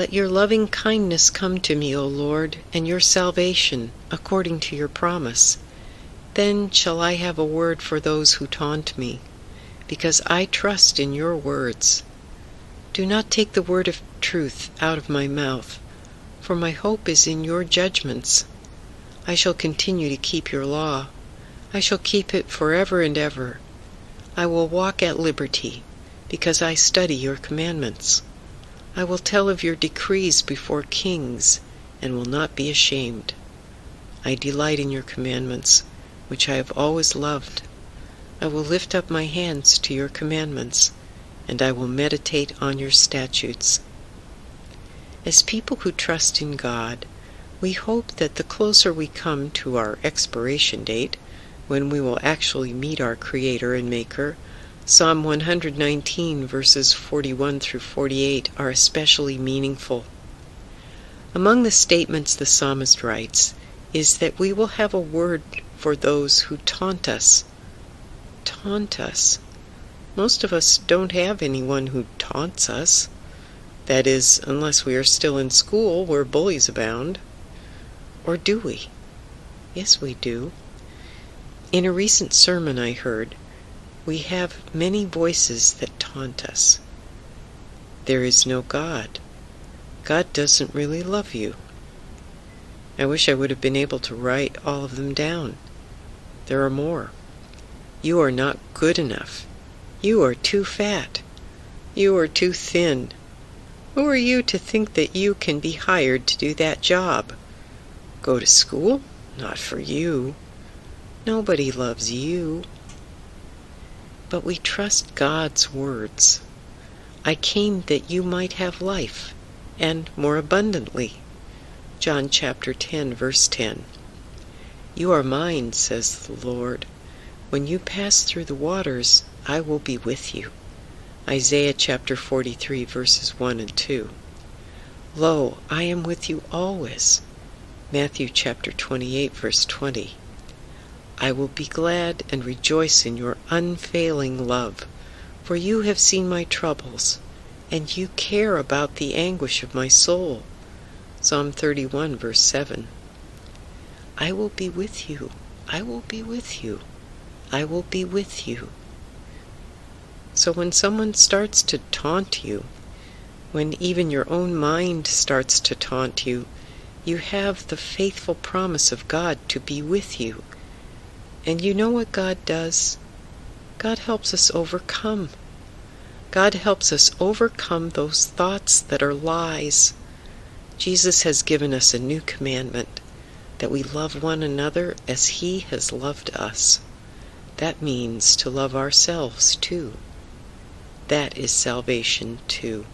Let your loving kindness come to me, O Lord, and your salvation, according to your promise. Then shall I have a word for those who taunt me, because I trust in your words. Do not take the word of truth out of my mouth, for my hope is in your judgments. I shall continue to keep your law. I shall keep it forever and ever. I will walk at liberty, because I study your commandments. I will tell of your decrees before kings, and will not be ashamed. I delight in your commandments, which I have always loved. I will lift up my hands to your commandments, and I will meditate on your statutes. As people who trust in God, we hope that the closer we come to our expiration date, when we will actually meet our Creator and Maker, Psalm 119 verses 41 through 48 are especially meaningful. Among the statements the psalmist writes is that we will have a word for those who taunt us. Taunt us. Most of us don't have anyone who taunts us. That is, unless we are still in school where bullies abound. Or do we? Yes, we do. In a recent sermon I heard, we have many voices that taunt us. There is no God. God doesn't really love you. I wish I would have been able to write all of them down. There are more. You are not good enough. You are too fat. You are too thin. Who are you to think that you can be hired to do that job? Go to school? Not for you. Nobody loves you. But we trust God's words. I came that you might have life, and more abundantly. John chapter 10, verse 10. You are mine, says the Lord. When you pass through the waters, I will be with you. Isaiah chapter 43, verses 1 and 2. Lo, I am with you always. Matthew chapter 28, verse 20. I will be glad and rejoice in your unfailing love, for you have seen my troubles, and you care about the anguish of my soul. Psalm 31, verse 7. I will be with you. I will be with you. I will be with you. So when someone starts to taunt you, when even your own mind starts to taunt you, you have the faithful promise of God to be with you. And you know what God does? God helps us overcome. God helps us overcome those thoughts that are lies. Jesus has given us a new commandment, that we love one another as He has loved us. That means to love ourselves too. That is salvation too.